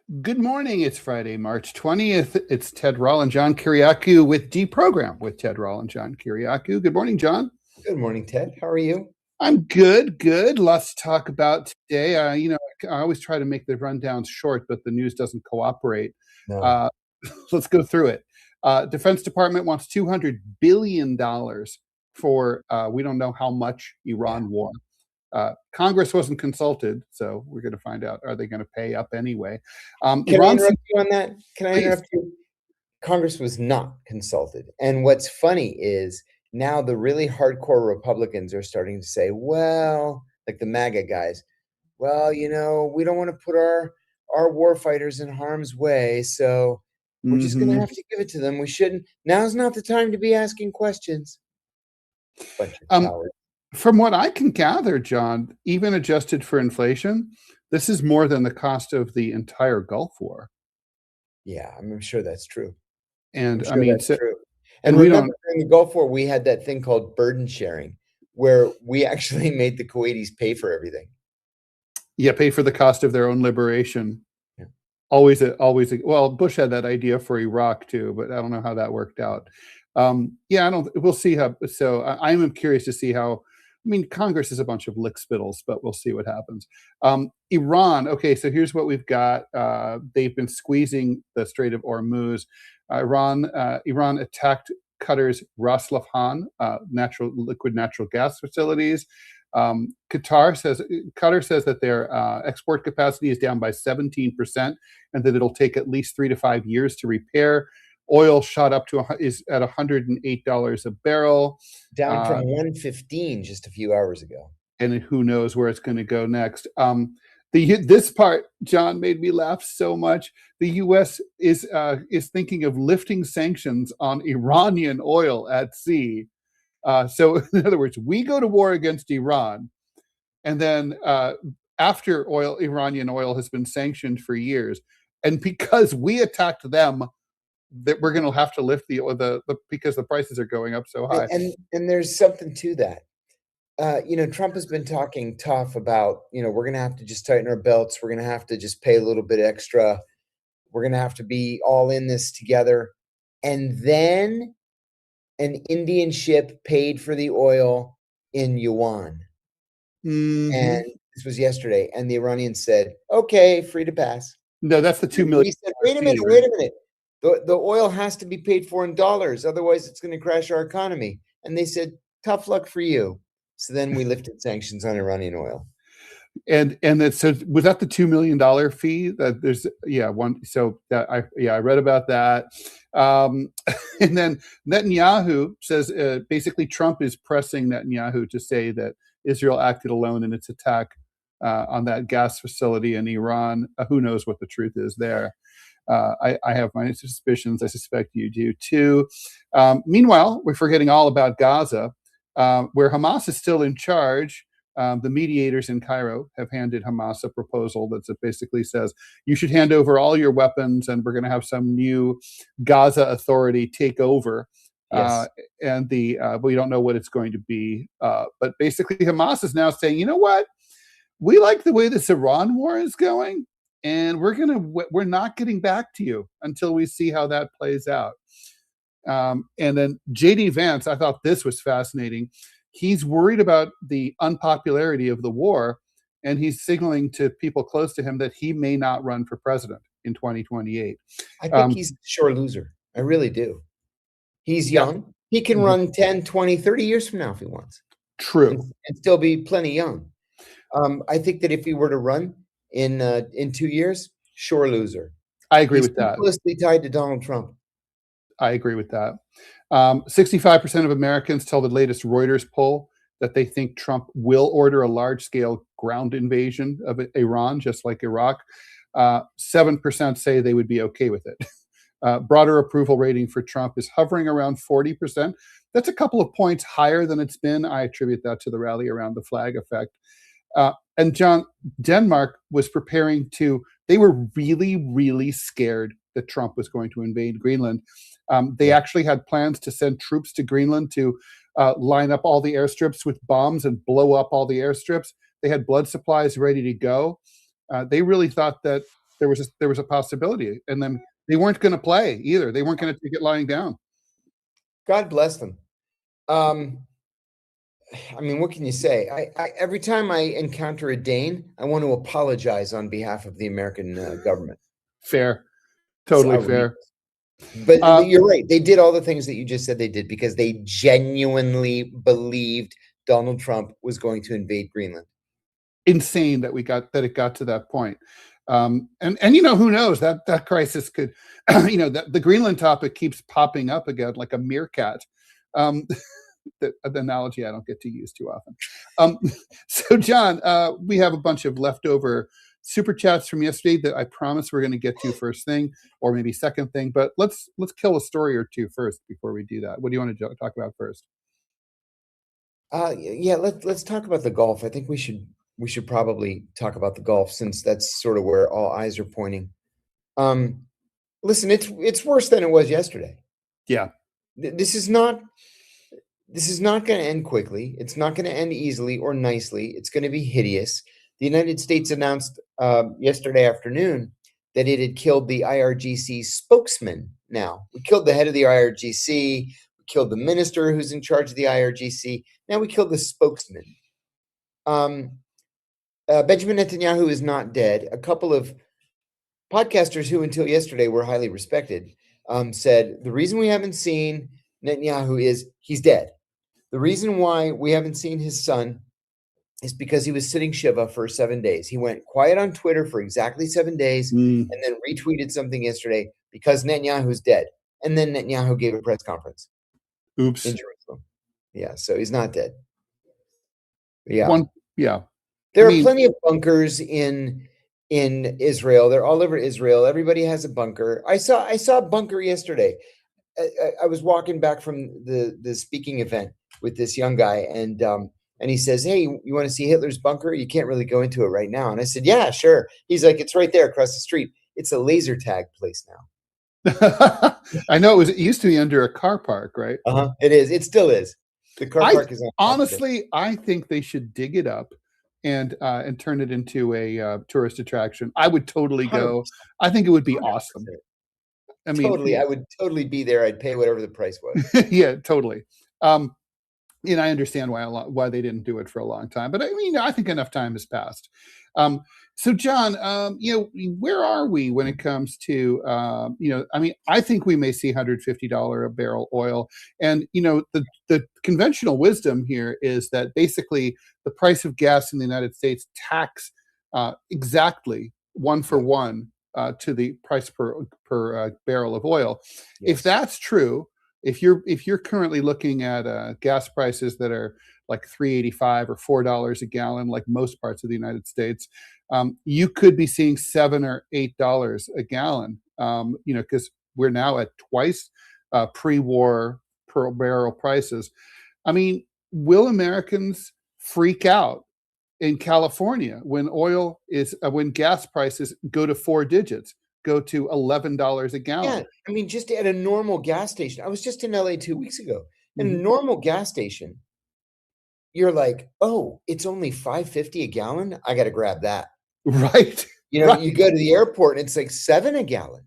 Good morning. It's Friday, March 20th. It's Ted Rall and John Kiriakou with DeProgram with Ted Rall and John Kiriakou. Good morning, John. Good morning, Ted. How are you? I'm good. Lots to talk about today. I always try to make the rundowns short, but the news doesn't cooperate. No. Let's go through it. Defense Department wants $200 billion for we don't know how much Iran war. Congress wasn't consulted, so we're going to find out. Are they going to pay up anyway? Can I interrupt you on that? Can I interrupt you? Congress was not consulted. And what's funny is now the really hardcore Republicans are starting to say, well, like the MAGA guys, well, we don't want to put our war fighters in harm's way, so we're just going to have to give it to them. We shouldn't. Now's not the time to be asking questions. Bunch of cowards. From what I can gather, John, even adjusted for inflation, this is more than the cost of the entire Gulf War. Yeah, I'm sure that's true. And sure that's true. And remember, during the Gulf War, we had that thing called burden sharing, where we actually made the Kuwaitis pay for everything. Yeah, pay for the cost of their own liberation. Yeah. Well, Bush had that idea for Iraq too, but I don't know how that worked out. We'll see how. So I'm curious to see how. I mean, Congress is a bunch of lickspittles, but we'll see what happens. Iran. Okay, so here's what we've got. They've been squeezing the Strait of Hormuz. Iran attacked Qatar's Ras Laffan liquid natural gas facilities. Qatar says that their export capacity is down by 17%, and that it'll take at least 3 to 5 years to repair. Oil shot up is at $108 a barrel, down from $115 just a few hours ago. And who knows where it's going to go next. This part, John, made me laugh so much. The U.S. is thinking of lifting sanctions on Iranian oil at sea. So, in other words, we go to war against Iran, and then after Iranian oil has been sanctioned for years, and because we attacked them, that we're going to have to lift the because the prices are going up so high. And there's something to that. Trump has been talking tough about, we're going to have to just tighten our belts. We're going to have to just pay a little bit extra. We're going to have to be all in this together. And then an Indian ship paid for the oil in yuan. Mm-hmm. And this was yesterday. And the Iranians said, okay, free to pass. No, that's the $2 million. He said, wait a minute. The oil has to be paid for in dollars. Otherwise, it's going to crash our economy. And they said, tough luck for you. So then we lifted sanctions on Iranian oil. And so was that the $2 million fee that there's one. So that I read about that. And then Netanyahu says basically Trump is pressing Netanyahu to say that Israel acted alone in its attack on that gas facility in Iran. Who knows what the truth is there? I have my suspicions. I suspect you do too. Meanwhile, we're forgetting all about Gaza, where Hamas is still in charge. The mediators in Cairo have handed Hamas a proposal that basically says you should hand over all your weapons, and we're going to have some new Gaza Authority take over. Yes. And we don't know what it's going to be. But basically, Hamas is now saying, you know what? We like the way this Iran war is going, and we're not getting back to you until we see how that plays out. And then J.D. Vance, I thought this was fascinating. He's worried about the unpopularity of the war, and he's signaling to people close to him that he may not run for president in 2028. I think he's a sure loser. I really do. He's young. He can run 10, 20, 30 years from now if he wants. True. And still be plenty young. I think that if he were to run in 2 years, sure loser. I agree with that. He's closely tied to Donald Trump. I agree with that. 65% of Americans tell the latest Reuters poll that they think Trump will order a large-scale ground invasion of Iran, just like Iraq. 7% say they would be okay with it. Broader approval rating for Trump is hovering around 40%. That's a couple of points higher than it's been. I attribute that to the rally around the flag effect. And John, Denmark was preparing they were really, really scared that Trump was going to invade Greenland. They actually had plans to send troops to Greenland to line up all the airstrips with bombs and blow up all the airstrips. They had blood supplies ready to go. They really thought that there was a possibility, and then they weren't going to play either. They weren't going to take it lying down. God bless them. I mean, what can you say? I every time I encounter a Dane, I want to apologize on behalf of the American government. Fair, totally fair. But you're right. They did all the things that you just said they did because they genuinely believed Donald Trump was going to invade Greenland. Insane that it got to that point. And who knows, that crisis could, the Greenland topic keeps popping up again like a meerkat. The analogy I don't get to use too often. So John, we have a bunch of leftover super chats from yesterday that I promise we're going to get to first thing, or maybe second thing. But let's kill a story or two first before we do that. What do you want to talk about first? Yeah, let's talk about the Gulf. I think we should probably talk about the Gulf since that's sort of where all eyes are pointing. Listen, it's worse than it was yesterday. Yeah, this is not going to end quickly. It's not going to end easily or nicely. It's going to be hideous. The United States announced yesterday afternoon that it had killed the IRGC spokesman. Now, we killed the head of the IRGC. We killed the minister who's in charge of the IRGC. Now we killed the spokesman. Benjamin Netanyahu is not dead. A couple of podcasters who until yesterday were highly respected said the reason we haven't seen Netanyahu is he's dead. The reason why we haven't seen his son is because he was sitting Shiva for 7 days. He went quiet on Twitter for exactly 7 days and then retweeted something yesterday because Netanyahu's dead. And then Netanyahu gave a press conference. Oops. In Jerusalem. Yeah, so he's not dead. Yeah. There are plenty of bunkers in Israel. They're all over Israel. Everybody has a bunker. I saw a bunker yesterday. I was walking back from the speaking event with this young guy, and he says, "Hey, you want to see Hitler's bunker? You can't really go into it right now." And I said, "Yeah, sure." He's like, "It's right there across the street. It's a laser tag place now." I know it used to be under a car park, right? It is. It still is. The car park is on. Honestly, I think they should dig it up and turn it into a tourist attraction. I would totally go. 100%. I think it would be 100%. Awesome. I mean, totally. I would totally be there. I'd pay whatever the price was. Yeah, totally. And I understand why they didn't do it for a long time, but I mean, I think enough time has passed. So, John, where are we when it comes to, I mean, I think we may see $150 a barrel oil, and the conventional wisdom here is that basically the price of gas in the United States tax exactly 1-for-1 to the price per barrel of oil. Yes. If that's true, if you're currently looking at gas prices that are like $3.85 or $4 a gallon, like most parts of the United States, you could be seeing $7 or $8 a gallon. Because we're now at twice pre-war per barrel prices. I mean, will Americans freak out in California when gas prices go to 4 digits, go to $11 a gallon? Yeah, I mean, just at a normal gas station. I was just in LA 2 weeks ago. In a normal gas station, you're like, oh, it's only $5.50 a gallon. I got to grab that. Right. Right. You go to the airport and it's like $7 a gallon.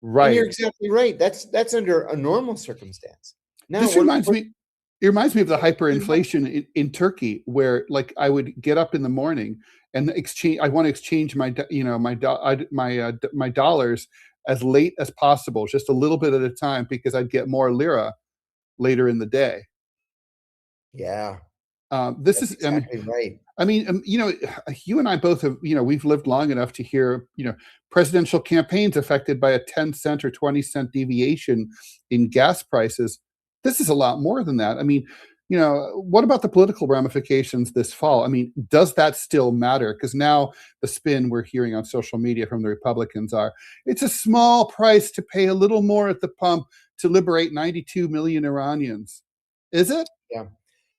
Right. And you're exactly right. That's under a normal circumstance. Now, this reminds me. It reminds me of the hyperinflation in Turkey, where like I would get up in the morning and exchange. I want to exchange my dollars as late as possible, just a little bit at a time, because I'd get more lira later in the day. Yeah, this is exactly right. I mean, you and I both have, we've lived long enough to hear, presidential campaigns affected by a 10-cent or 20-cent deviation in gas prices. This is a lot more than that. I mean, what about the political ramifications this fall? I mean, does that still matter? Because now the spin we're hearing on social media from the Republicans it's a small price to pay a little more at the pump to liberate 92 million Iranians. Is it?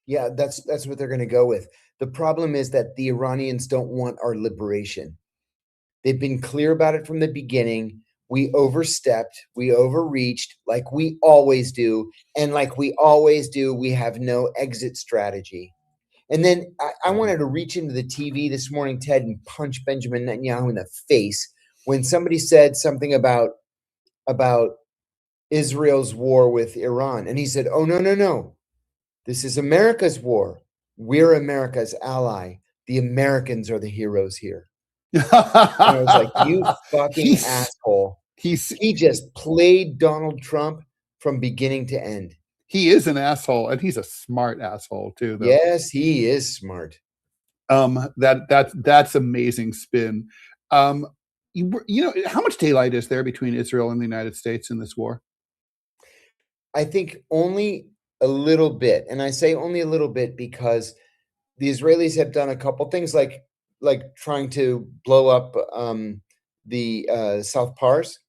Yeah, that's what they're going to go with. The problem is that the Iranians don't want our liberation. They've been clear about it from the beginning. We overstepped, we overreached, like we always do. And like we always do, we have no exit strategy. And then I wanted to reach into the TV this morning, Ted, and punch Benjamin Netanyahu in the face when somebody said something about Israel's war with Iran, and he said, "Oh, no, no, no. This is America's war. We're America's ally. The Americans are the heroes here." And I was like, "You fucking asshole." He just played Donald Trump from beginning to end. He is an asshole, and he's a smart asshole too, though. Yes, he is smart. That's amazing spin. You know, how much daylight is there between Israel and the United States in this war? I think only a little bit, and I say only a little bit because the Israelis have done a couple things, like trying to blow up the South Pars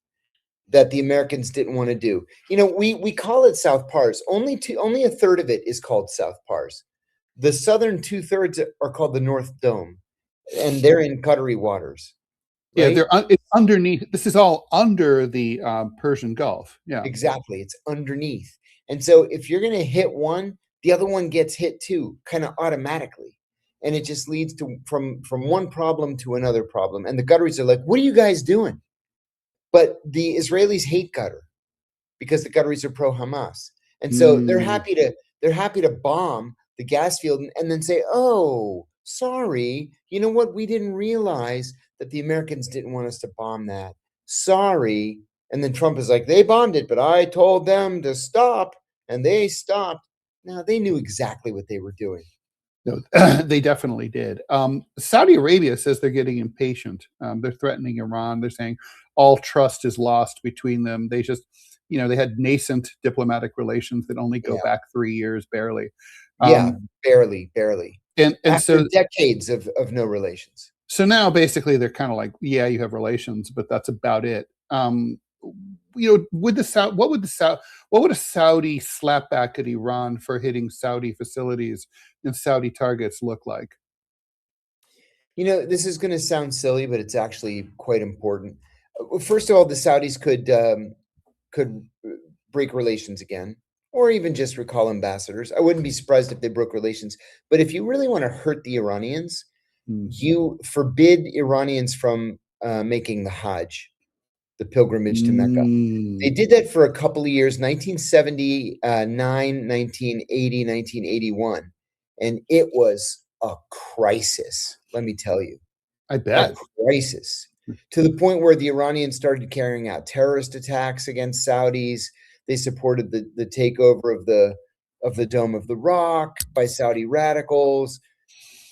that the Americans didn't want to do. You know, we call it South Pars. Only a third of it is called South Pars. The southern 2/3 are called the North Dome, and they're in Qatari waters. Yeah, Right? it's underneath. This is all under the Persian Gulf. Yeah, Exactly. It's underneath. And so if you're going to hit one, the other one gets hit too, kind of automatically. And it just leads to from one problem to another problem. And the Qataris are like, "What are you guys doing?" But the Israelis hate Qatar because the Qataris are pro Hamas. And so they're happy to bomb the gas field and then say, "Oh, sorry. You know what? We didn't realize that the Americans didn't want us to bomb that. Sorry." And then Trump is like, "They bombed it, but I told them to stop, and they stopped." Now, they knew exactly what they were doing. No, they definitely did. Saudi Arabia says they're getting impatient. They're threatening Iran. They're saying all trust is lost between them. They just, you know, they had nascent diplomatic relations that only go back 3 years, barely. Barely. And After so decades of no relations. So now basically they're kind of like, yeah, you have relations, but that's about it. You know, would what would a Saudi slapback at Iran for hitting Saudi facilities and Saudi targets look like? You know, this is going to sound silly, but it's actually quite important. First of all, the Saudis could break relations again, or even just recall ambassadors. I wouldn't be surprised if they broke relations. But if you really want to hurt the Iranians, you forbid Iranians from making the Hajj, the pilgrimage to Mecca. They did that for a couple of years, 1979, 1980, 1981. And it was a crisis, let me tell you. I bet. A crisis. To the point where the Iranians started carrying out terrorist attacks against Saudis. They supported the takeover of the Dome of the Rock by Saudi radicals.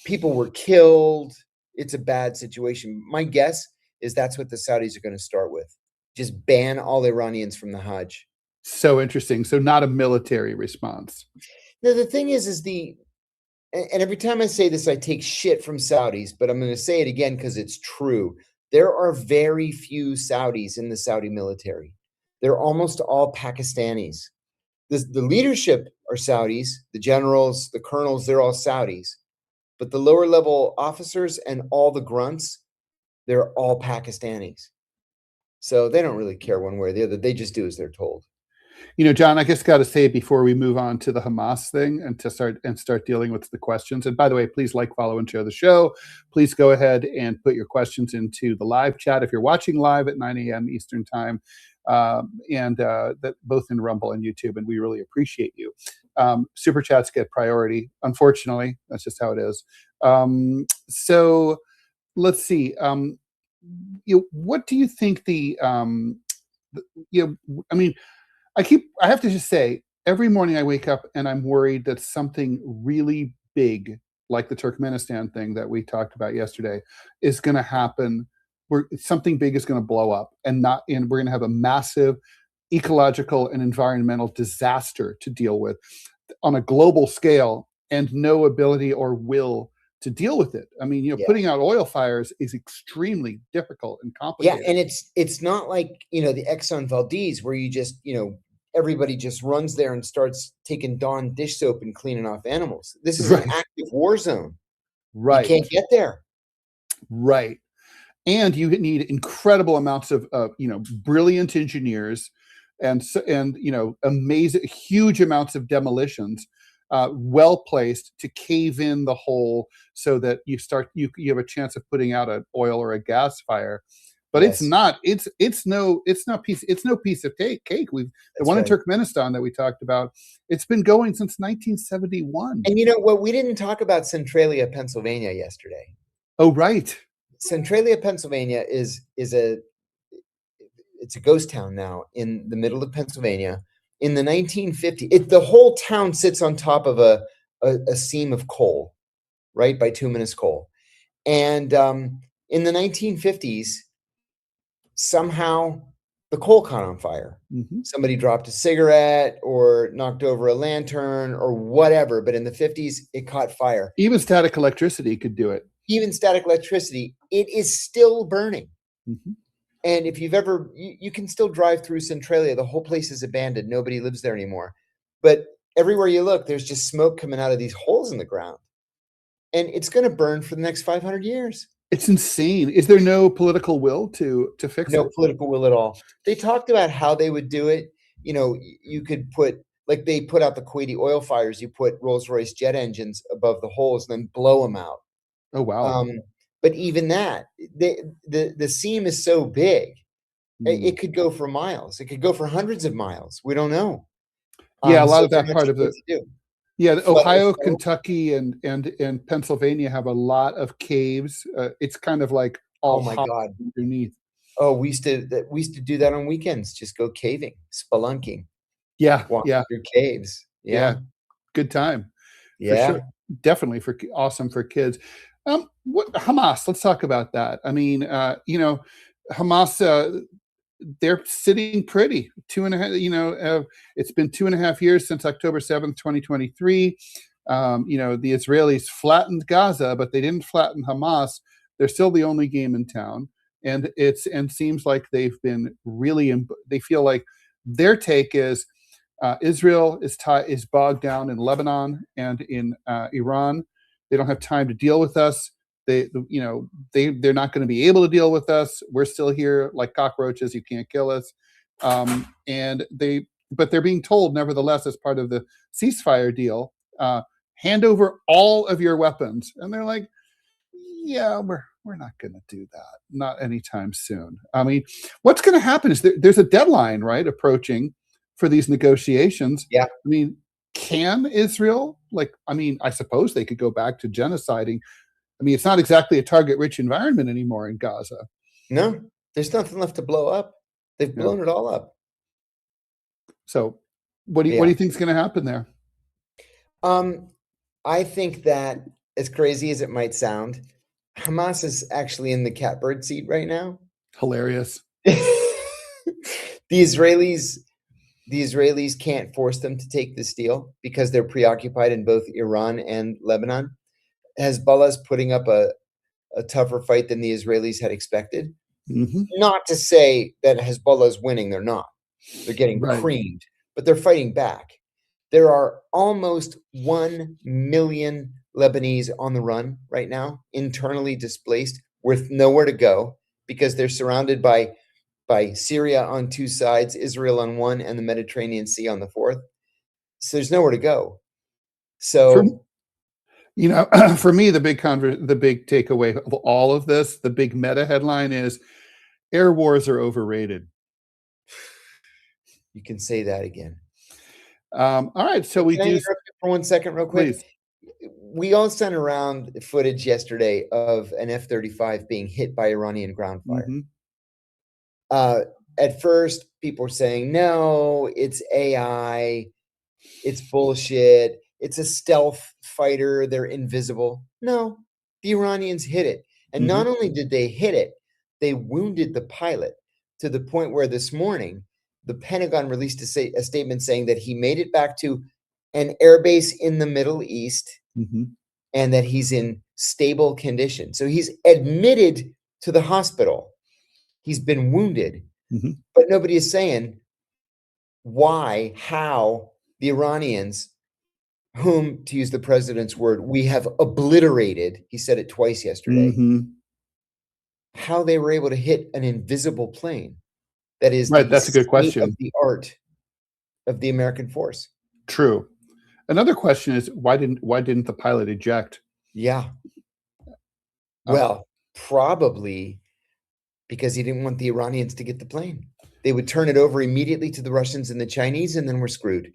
People were killed. It's a bad situation. My guess is that's what the Saudis are going to start with. Just ban all Iranians from the Hajj. So interesting. So not a military response. Now, the thing is and every time I say this, I take shit from Saudis, but I'm going to say it again because it's true. There are very few Saudis in the Saudi military. They're almost all Pakistanis. The leadership are Saudis, the generals, the colonels, they're all Saudis. But the lower level officers and all the grunts, they're all Pakistanis. So they don't really care one way or the other. They just do as they're told. You know, John, I just got to say before we move on to the Hamas thing and to start dealing with the questions. And by the way, please like, follow, and share the show. Please go ahead and put your questions into the live chat if you're watching live at 9 a.m. Eastern time, and that both in Rumble and YouTube. And we really appreciate you. Super chats get priority. Unfortunately, that's just how it is. So let's see. You know, what do you think you know, I mean, I have to just say, every morning I wake up and I'm worried that something really big, like the Turkmenistan thing that we talked about yesterday, is going to happen. Where something big is going to blow up, and we're going to have a massive ecological and environmental disaster to deal with on a global scale, and no ability or will to deal with it. I mean, you know, putting out oil fires is extremely difficult and complicated. Yeah, and it's not like, you know, the Exxon Valdez where you just, you know, everybody just runs there and starts taking Dawn dish soap and cleaning off animals. This is an active war zone. Right. You can't get there. Right. And you need incredible amounts of, you know, brilliant engineers and you know, amazing, huge amounts of demolitions, well placed to cave in the hole so that you have a chance of putting out an oil or a gas fire. but Yes. it's no piece of cake. The one in Turkmenistan that we talked about, it's been going since 1971. And you know what? We didn't talk about Centralia, Pennsylvania yesterday. Oh, right. Centralia, Pennsylvania it's a ghost town now in the middle of Pennsylvania. In the 1950s, the whole town sits on top of a seam of coal, right, bituminous coal. And in the 1950s, somehow the coal caught on fire. Mm-hmm. Somebody dropped a cigarette or knocked over a lantern or whatever. But in the 50s, it caught fire. Even static electricity could do it. Even static electricity, it is still burning. Mm-hmm. And if you've ever, you can still drive through Centralia. The whole place is abandoned. Nobody lives there anymore. But everywhere you look, there's just smoke coming out of these holes in the ground. And it's going to burn for the next 500 years. It's insane. Is there no political will to fix it? No political will at all. They talked about how they would do it. You know, you could put, like they put out the Kuwaiti oil fires, you put Rolls-Royce jet engines above the holes and then blow them out. Oh, wow. But even that, the seam is so big, it could go for miles. It could go for hundreds of miles. We don't know. Yeah, a lot of that part of Ohio, Kentucky, and Pennsylvania have a lot of caves. It's kind of like all God underneath. Oh, we used to do that on weekends. Just go caving, spelunking. Yeah, walking through caves. Yeah, good time. Yeah, for sure. Definitely awesome for kids. Hamas, let's talk about that. I mean, Hamas, they're sitting pretty. 2.5, it's been 2.5 years since October 7th, 2023. The Israelis flattened Gaza, but they didn't flatten Hamas. They're still the only game in town. And seems like they've been they feel like their take is Israel is bogged down in Lebanon and in Iran. They don't have time to deal with us. They're not going to be able to deal with us. We're still here like cockroaches. You can't kill us. But they're being told, nevertheless, as part of the ceasefire deal, hand over all of your weapons. And they're like, yeah, we're not going to do that. Not anytime soon. I mean, what's going to happen is there's a deadline, right, approaching for these negotiations. Yeah. I mean, can Israel, I suppose they could go back to genociding. I mean, it's not exactly a target-rich environment anymore in Gaza. No, there's nothing left to blow up. They've blown it all up. So what do you think is going to happen there? I think that, as crazy as it might sound, Hamas is actually in the catbird seat right now. Hilarious. The Israelis can't force them to take this deal because they're preoccupied in both Iran and Lebanon. Hezbollah's putting up a tougher fight than the Israelis had expected. Mm-hmm. Not to say that Hezbollah's winning. They're not. They're getting creamed, but they're fighting back. There are almost 1 million Lebanese on the run right now, internally displaced, with nowhere to go because they're surrounded by Syria on two sides, Israel on one, and the Mediterranean Sea on the fourth. So there's nowhere to go. So, for me, the big takeaway of all of this, the big meta headline is air wars are overrated. You can say that again. All right. So Can I interrupt you for 1 second real quick? Please. We all sent around footage yesterday of an F-35 being hit by Iranian ground fire. Mm-hmm. At first, people were saying, no, it's AI. It's bullshit. It's a stealth fighter. They're invisible. No, the Iranians hit it. And not only did they hit it, they wounded the pilot to the point where this morning, the Pentagon released a statement saying that he made it back to an airbase in the Middle East and that he's in stable condition. So he's admitted to the hospital. He's been wounded, but nobody is saying why, how the Iranians, whom, to use the president's word, we have obliterated, he said it twice yesterday, how they were able to hit an invisible plane. That is right. That's a good question. Of the art of the American force. True. Another question is why didn't the pilot eject? Yeah. Well, probably because he didn't want the Iranians to get the plane. They would turn it over immediately to the Russians and the Chinese, and then we're screwed.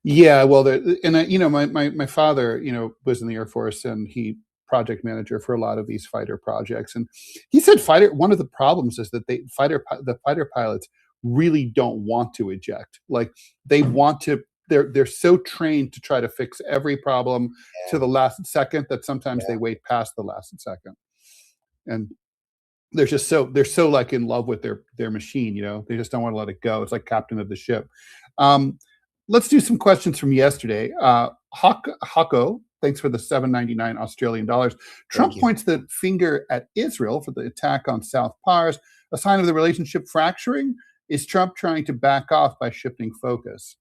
Yeah, well, my father, was in the Air Force, and he project manager for a lot of these fighter projects, and he said one of the problems is that the fighter pilots really don't want to eject. Like they want to. They're so trained to try to fix every problem to the last second that sometimes they wait past the last second, and they're so like in love with their machine. They just don't want to let it go. It's like captain of the ship. Let's do some questions from yesterday. Hako, thanks for the $7.99 Australian dollars. Trump points the finger at Israel for the attack on South Pars, a sign of the relationship fracturing. Is Trump trying to back off by shifting focus?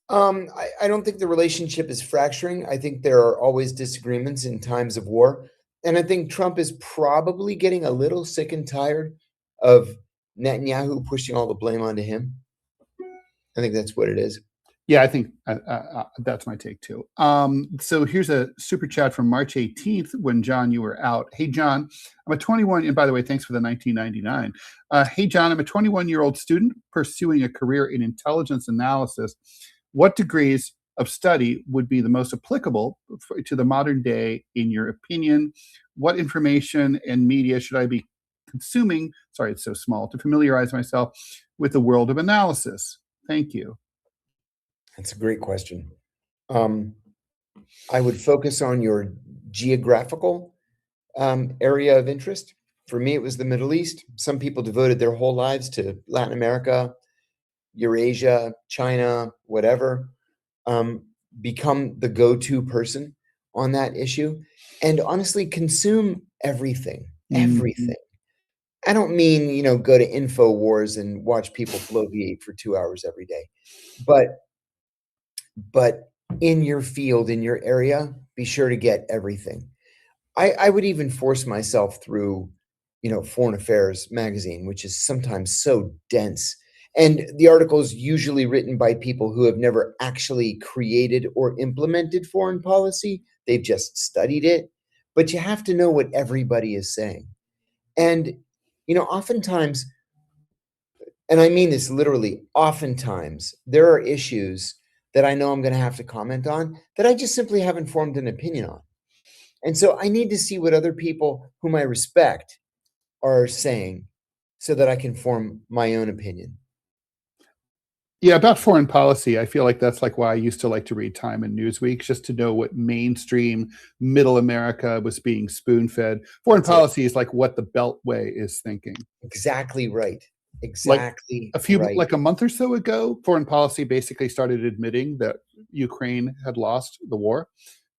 I don't think the relationship is fracturing. I think there are always disagreements in times of war. And I think Trump is probably getting a little sick and tired of Netanyahu pushing all the blame onto him. I think that's what it is. Yeah, I think that's my take too. So here's a super chat from March 18th when, John, you were out. Hey, John, I'm a 21, and by the way, thanks for the 1999. Hey, John, I'm a 21-year-old student pursuing a career in intelligence analysis. What degrees of study would be the most applicable to the modern day, in your opinion? What information and media should I be consuming? Sorry, it's so small, to familiarize myself with the world of analysis. Thank you. That's a great question. I would focus on your geographical area of interest. For me, it was the Middle East. Some people devoted their whole lives to Latin America, Eurasia, China, whatever. Become the go-to person on that issue, and honestly consume everything. Everything. I don't mean, go to InfoWars and watch people bloviate for 2 hours every day, but in your field, in your area, be sure to get everything. I would even force myself through, Foreign Affairs magazine, which is sometimes so dense. And the article is usually written by people who have never actually created or implemented foreign policy. They've just studied it. But you have to know what everybody is saying. And, oftentimes, and I mean this literally, oftentimes, there are issues that I know I'm going to have to comment on that I just simply haven't formed an opinion on. And so I need to see what other people whom I respect are saying so that I can form my own opinion. Yeah, about foreign policy, I feel like that's like why I used to like to read Time and Newsweek, just to know what mainstream middle America was being spoon-fed. Foreign policy is like what the Beltway is thinking. Exactly right. Exactly. Like a month or so ago, foreign policy basically started admitting that Ukraine had lost the war.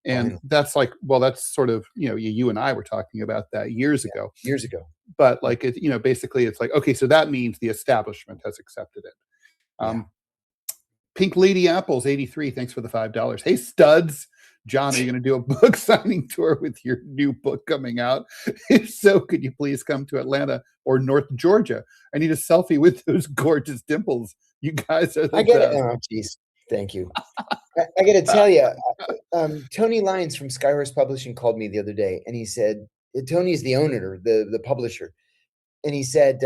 And that's like, well, that's sort of, you and I were talking about that years ago. Years ago. But like, basically it's like, okay, so that means the establishment has accepted it. Pink Lady Apples 83, thanks for the $5. Hey, studs. John, are you going to do a book signing tour with your new book coming out? If so, could you please come to Atlanta or North Georgia? I need a selfie with those gorgeous dimples. You guys are the best. Oh, geez. Thank you. I got to tell you, Tony Lyons from Skyhorse Publishing called me the other day, and he said, Tony is the owner, the publisher, and he said,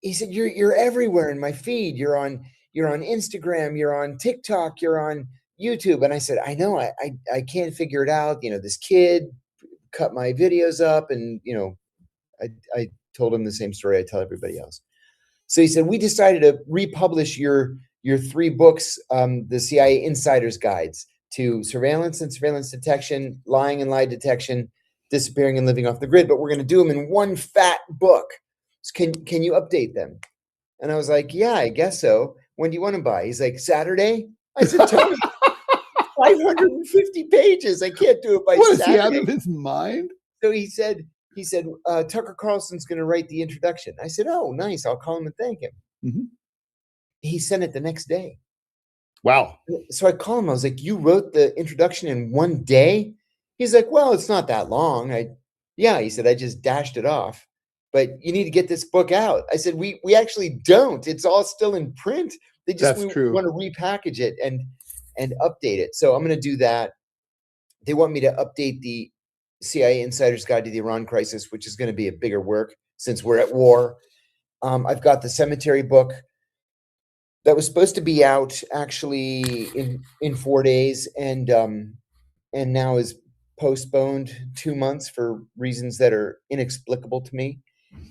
you're everywhere in my feed. You're on Instagram, you're on TikTok, you're on YouTube. And I said, I know, I can't figure it out. This kid cut my videos up, and, I told him the same story I tell everybody else. So he said, we decided to republish your 3 books, the CIA Insider's Guides to Surveillance and Surveillance Detection, Lying and Lie Detection, Disappearing and Living Off the Grid, but we're going to do them in one fat book. So can you update them? And I was like, yeah, I guess so. When do you want to buy? He's like, Saturday? I said, Tony, 550 pages. I can't do it by Saturday. Is he out of his mind? So he said, Tucker Carlson's going to write the introduction. I said, oh, nice. I'll call him and thank him. Mm-hmm. He sent it the next day. Wow. So I called him. I was like, you wrote the introduction in one day? He's like, well, it's not that long. He said, I just dashed it off. But you need to get this book out. I said, we actually don't. It's all still in print. They just want to repackage it and update it. So I'm going to do that. They want me to update the CIA Insider's Guide to the Iran Crisis, which is going to be a bigger work since we're at war. I've got the Cemetery book that was supposed to be out actually in 4 days, and now is postponed 2 months for reasons that are inexplicable to me.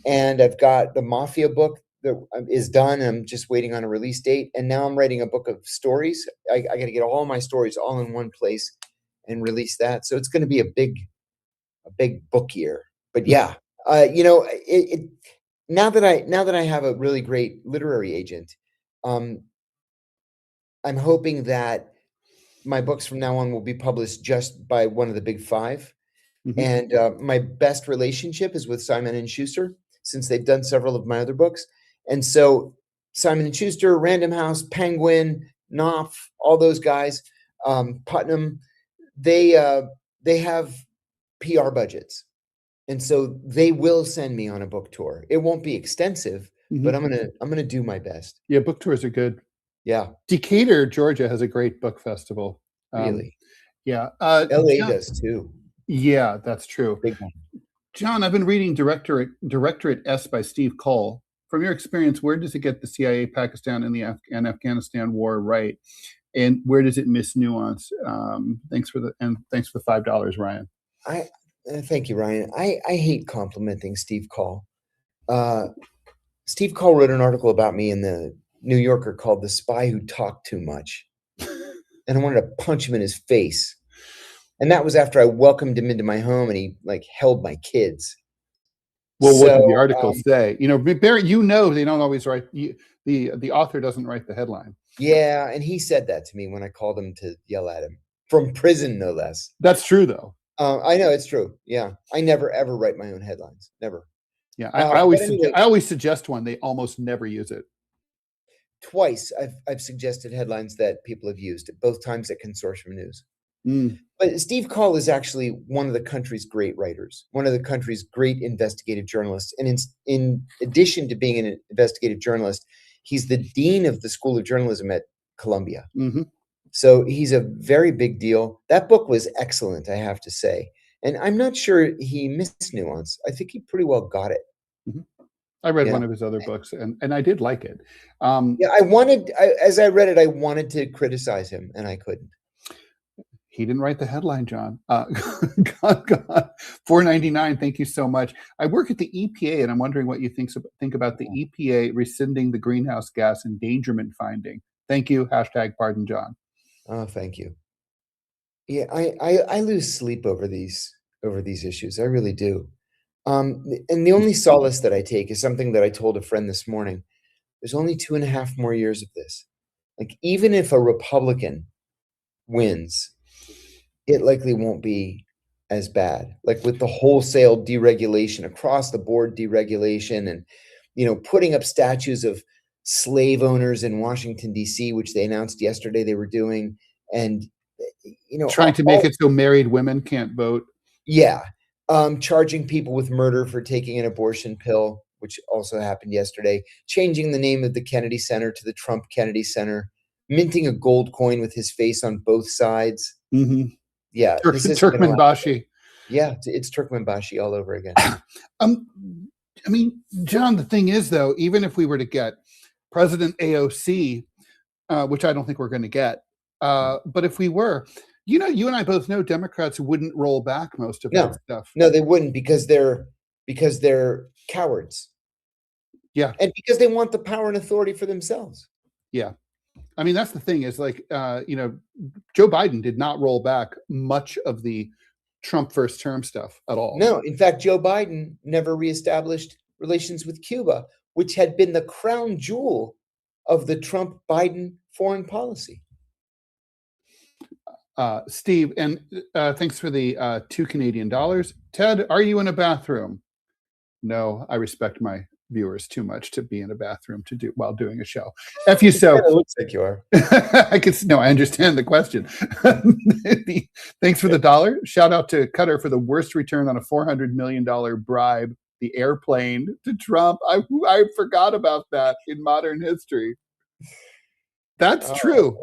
And I've got the Mafia book that is done. I'm just waiting on a release date. And now I'm writing a book of stories. I got to get all my stories all in one place and release that. So it's going to be a big book year. But yeah, now that I have a really great literary agent, I'm hoping that my books from now on will be published just by one of the big five. Mhm. And my best relationship is with Simon & Schuster, since they've done several of my other books. And so Simon & Schuster, Random House, Penguin, Knopf, all those guys, Putnam, they have PR budgets. And so they will send me on a book tour. It won't be extensive, but I'm gonna do my best. Yeah, book tours are good. Yeah. Decatur, Georgia has a great book festival. Really? Yeah. LA does too. Yeah, that's true. Big one. John, I've been reading Directorate S by Steve Cole. From your experience, where does it get the CIA, Pakistan, and the Afghanistan war right, and where does it miss nuance? Thanks for the $5, Ryan. Thank you, Ryan. I hate complimenting Steve Cole. Steve Cole wrote an article about me in the New Yorker called "The Spy Who Talked Too Much," and I wanted to punch him in his face. And that was after I welcomed him into my home and he held my kids. Well, what did the article say? Barry, they don't always write. The author doesn't write the headline. Yeah, and he said that to me when I called him to yell at him from prison, no less. That's true, though. I know it's true. Yeah, I never ever write my own headlines. Never. Yeah, I always suggest one. They almost never use it. Twice I've suggested headlines that people have used, both times at Consortium News. But Steve Cole is actually one of the country's great writers, one of the country's great investigative journalists. And in addition to being an investigative journalist, he's the dean of the School of Journalism at Columbia. Mm-hmm. So he's a very big deal. That book was excellent, I have to say. And I'm not sure he missed nuance. I think he pretty well got it. Mm-hmm. I read one of his other books, and I did like it. As I read it, I wanted to criticize him, and I couldn't. He didn't write the headline, John. $4.99. Thank you so much. I work at the EPA, and I'm wondering what you think about the EPA rescinding the greenhouse gas endangerment finding. Thank you. #pardon John. Oh, thank you. Yeah, I lose sleep over these issues. I really do. And the only solace that I take is something that I told a friend this morning. There's only 2.5 more years of this. Even if a Republican wins, it likely won't be as bad. With the wholesale deregulation, across the board deregulation, and putting up statues of slave owners in Washington, D.C., which they announced yesterday they were doing, and trying to make it so married women can't vote. Yeah. Charging people with murder for taking an abortion pill, which also happened yesterday, changing the name of the Kennedy Center to the Trump Kennedy Center, minting a gold coin with his face on both sides. Mm-hmm. Yeah. Turkmenbashi. Yeah, it's Turkmenbashi all over again. John, the thing is, though, even if we were to get President AOC, which I don't think we're going to get, but if we were, you and I both know Democrats wouldn't roll back most of that stuff. No, they wouldn't, because they're cowards. Yeah. And because they want the power and authority for themselves. Yeah. That's the thing is Joe Biden did not roll back much of the Trump first term stuff at all. No, in fact, Joe Biden never reestablished relations with Cuba, which had been the crown jewel of the Trump-Biden foreign policy. Steve, and thanks for the $2 Canadian. Ted, are you in a bathroom? No, I respect my viewers too much to be in a bathroom while doing a show. F you so. It looks like you are. I understand the question. Thanks for the $1. Shout out to Qatar for the worst return on a $400 million bribe, the airplane to Trump. I forgot about that in modern history. That's true.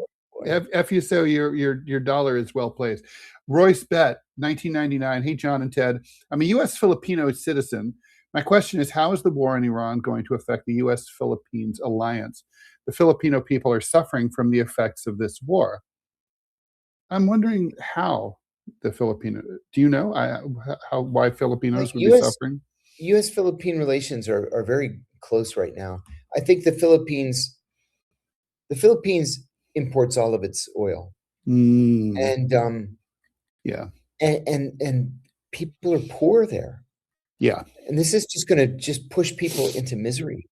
F you so your dollar is well placed. Royce Bet, 1999. Hey, John and Ted. I'm a U.S. Filipino citizen. My question is, how is the war in Iran going to affect the U.S.-Philippines alliance? The Filipino people are suffering from the effects of this war. I'm wondering how the Filipino. Do you know why Filipinos would be suffering? U.S.-Philippine relations are very close right now. I think the Philippines imports all of its oil, and people are poor there. Yeah, and this is just going to just push people into misery,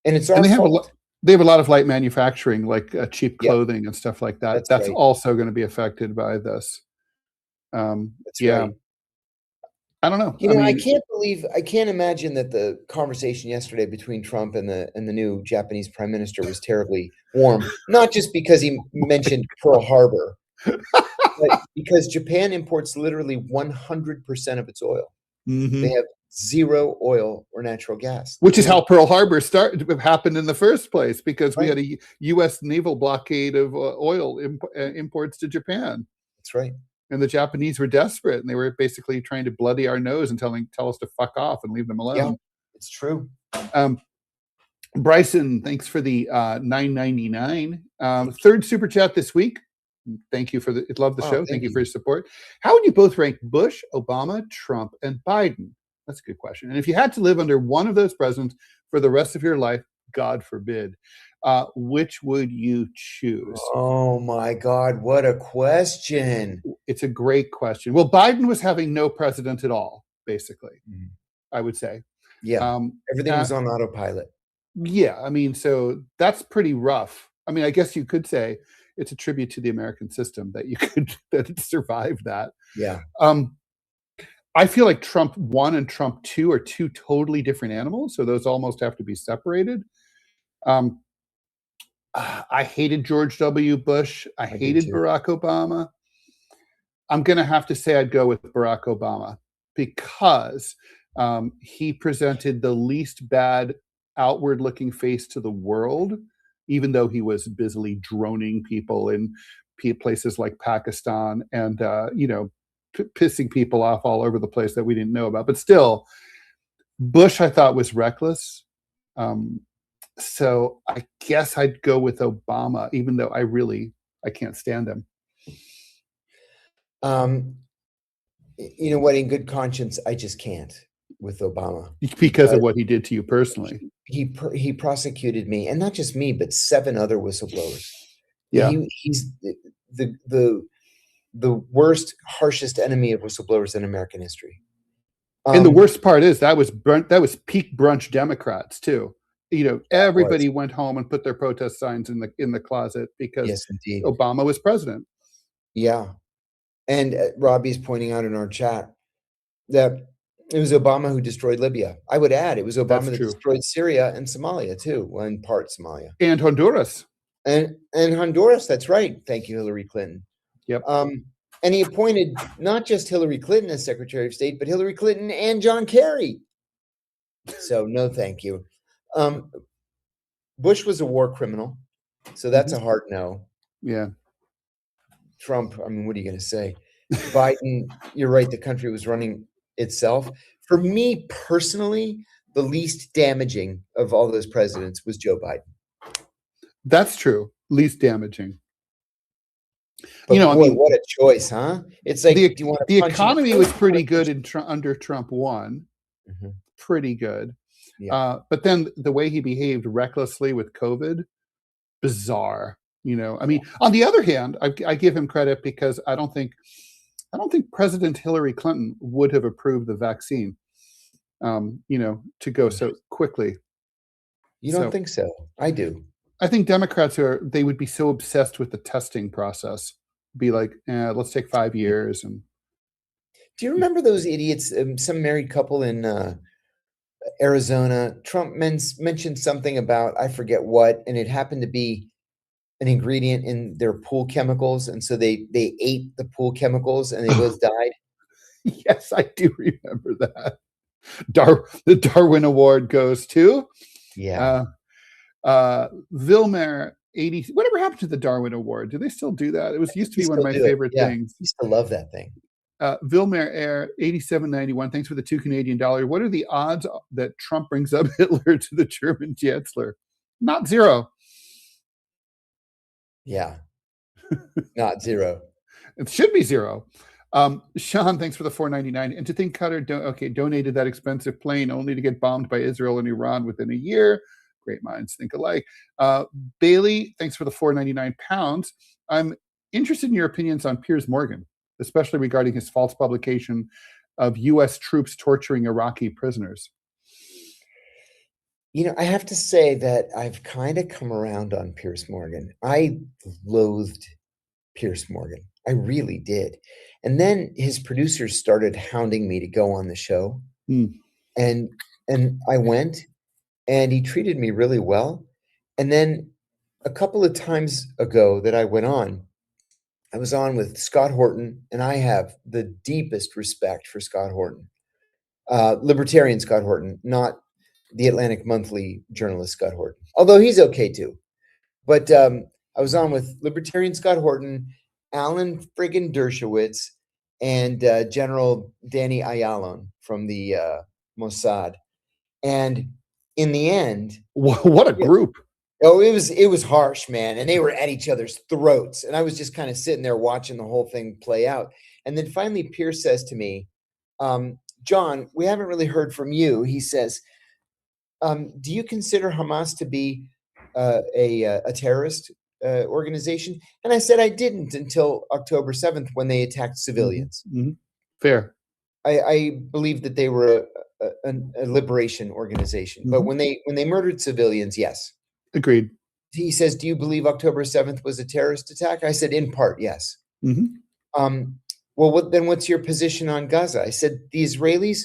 and it's our fault. They have a lot of light manufacturing, like cheap clothing and stuff like that. That's right. Also going to be affected by this. That's right. I don't know. I can't imagine that the conversation yesterday between Trump and the new Japanese prime minister was terribly warm. Not just because he mentioned Pearl Harbor, but because Japan imports literally 100% of its oil. Mm-hmm. They have zero oil or natural gas, which is how Pearl Harbor happened in the first place, because we had a U.S. naval blockade of oil imports to Japan. That's right. And the Japanese were desperate, and they were basically trying to bloody our nose and tell us to fuck off and leave them alone. Yeah, it's true. Bryson, thanks for the $9.99. Third super chat this week. Thank you for love the show. Thank you for your support. How would you both rank Bush, Obama, Trump, and Biden? That's a good question. And if you had to live under one of those presidents for the rest of your life, God forbid, which would you choose? Oh my God, what a question. It's a great question. Well, Biden was having no president at all, basically, I would say. Yeah, everything was on autopilot. Yeah, I mean, so that's pretty rough. I mean, I guess you could say it's a tribute to the American system that it survived that. Yeah. I feel like Trump 1 and Trump 2 are two totally different animals, so those almost have to be separated. I hated George W. Bush. I hated Barack Obama. I'm going to have to say I'd go with Barack Obama, because he presented the least bad outward-looking face to the world, even though he was busily droning people in places like Pakistan and, pissing people off all over the place that we didn't know about. But still, Bush, I thought, was reckless. So I guess I'd go with Obama, even though I can't stand him. You know what? In good conscience, I just can't with Obama. Because of what he did to you personally. He prosecuted me, and not just me, but 7 other whistleblowers. Yeah. He's the worst, harshest enemy of whistleblowers in American history. And the worst part is that was peak brunch Democrats too. Everybody went home and put their protest signs in the closet because Obama was president. Yeah. And Robbie's pointing out in our chat that it was Obama who destroyed Libya. I would add it was Obama that destroyed Syria and Somalia too. Well, in part Somalia. And Honduras. And Honduras, that's right. Thank you, Hillary Clinton. Yep. And he appointed not just Hillary Clinton as Secretary of State, but Hillary Clinton and John Kerry. So no, thank you. Bush was a war criminal, so that's a hard no. Yeah. Trump, I mean, what are you going to say? Biden, you're right. The country was running itself. For me personally, the least damaging of all those presidents was Joe Biden. That's true. Least damaging. But boy, what a choice, huh? It's like the economy was pretty good under Trump 1. Pretty good. Yeah. But then the way he behaved recklessly with COVID, bizarre. I mean, on the other hand, I give him credit because I don't think President Hillary Clinton would have approved the vaccine, to go so quickly. You don't think so? I do. I think Democrats they would be so obsessed with the testing process, be like, let's take 5 years. And do you remember those idiots? Some married couple in Arizona. Trump mentioned something about I forget what, and it happened to be an ingredient in their pool chemicals, and so they ate the pool chemicals and they both died. Yes, I do remember that. The Darwin Award goes to Vilmer 80. Whatever happened to the Darwin Award? Do they still do that? It used to be one of my Still do it. favorite Yeah. things. Used to love that thing. Vilmer Air 8791. Thanks for the $2 Canadian. What are the odds that Trump brings up Hitler to the German Chancellor? Not zero. Yeah, not zero. It should be zero. Sean, thanks for the $4.99. And to think Qatar donated that expensive plane only to get bombed by Israel and Iran within a year. Great minds think alike. Bailey, thanks for the £4.99. I'm interested in your opinions on Piers Morgan, especially regarding his false publication of U.S. troops torturing Iraqi prisoners. I have to say that I've kind of come around on Piers Morgan. I loathed Piers Morgan. I really did. And then his producers started hounding me to go on the show. And I went, and he treated me really well. And then a couple of times ago that I went on, I was on with Scott Horton, and I have the deepest respect for Scott Horton. Libertarian Scott Horton, not the Atlantic Monthly journalist Scott Horton, although he's okay too. But I was on with Libertarian Scott Horton, Alan friggin' Dershowitz, and General Danny Ayalon from the Mossad. And in the end, what a group! Oh, it was harsh, man. And they were at each other's throats. And I was just kind of sitting there watching the whole thing play out. And then finally, Pierce says to me, John, we haven't really heard from you. He says, do you consider Hamas to be a terrorist organization? And I said I didn't until October 7th when they attacked civilians. Mm-hmm. Fair. I believe that they were a liberation organization. But when they murdered civilians, yes. Agreed. He says, do you believe October 7th was a terrorist attack? I said, in part, yes. Well, then what's your position on Gaza? I said, the Israelis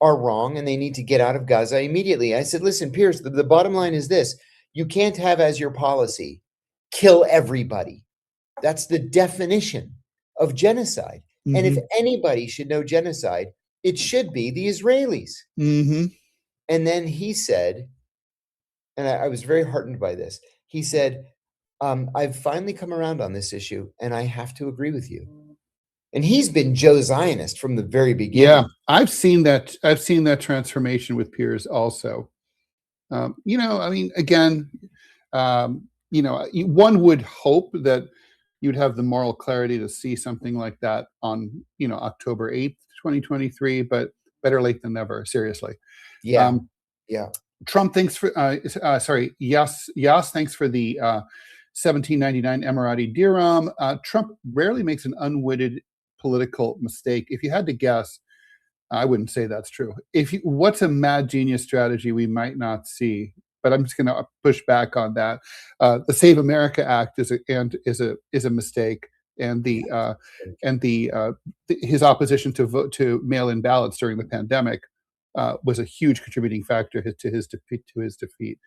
are wrong and they need to get out of Gaza immediately. I said, listen, Pierce, the bottom line is this. You can't have as your policy, kill everybody. That's the definition of genocide. And if anybody should know genocide, it should be the Israelis. And then he said, and I was very heartened by this. He said, I've finally come around on this issue, and I have to agree with you. And he's been Joe Zionist from the very beginning. Yeah, I've seen that. I've seen that transformation with Piers also. I mean, again, one would hope that you'd have the moral clarity to see something like that on, October 8th, 2023, but better late than never, seriously. Yeah. Trump, thanks for, Yas, thanks for the 1799 Emirati dirham. Trump rarely makes an unwitted political mistake. If you had to guess, I wouldn't say that's true. What's a mad genius strategy we might not see? But I'm just going to push back on that. The Save America Act is a mistake, and his opposition to mail-in ballots during the pandemic was a huge contributing factor to his defeat.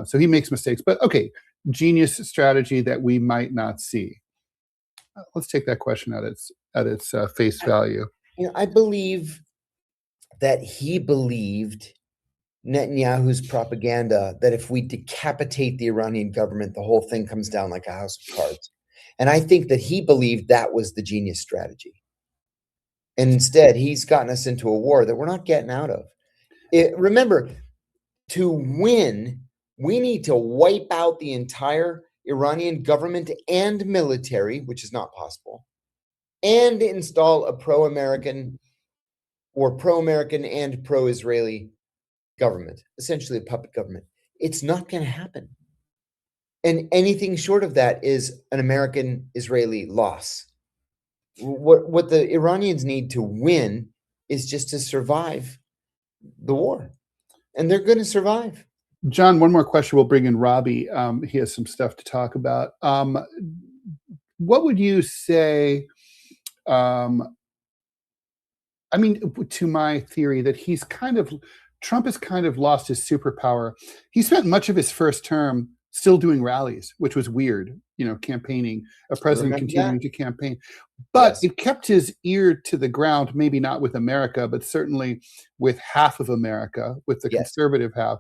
So he makes mistakes, but okay, genius strategy that we might not see. Let's take that question at its face value. I believe that he believed Netanyahu's propaganda that if we decapitate the Iranian government, the whole thing comes down like a house of cards. And I think that he believed that was the genius strategy. And instead, he's gotten us into a war that we're not getting out of. Remember, to win, we need to wipe out the entire Iranian government and military, which is not possible, and install a pro-American and pro-Israeli government, essentially a puppet government. It's not going to happen. And anything short of that is an American-Israeli loss. What the Iranians need to win is just to survive the war. And they're going to survive. John, one more question. We'll bring in Robbie. He has some stuff to talk about. What would you say? To my theory that Trump has kind of lost his superpower. He spent much of his first term still doing rallies, which was weird, campaigning, a president continuing to campaign. But it kept his ear to the ground, maybe not with America, but certainly with half of America, with the conservative half.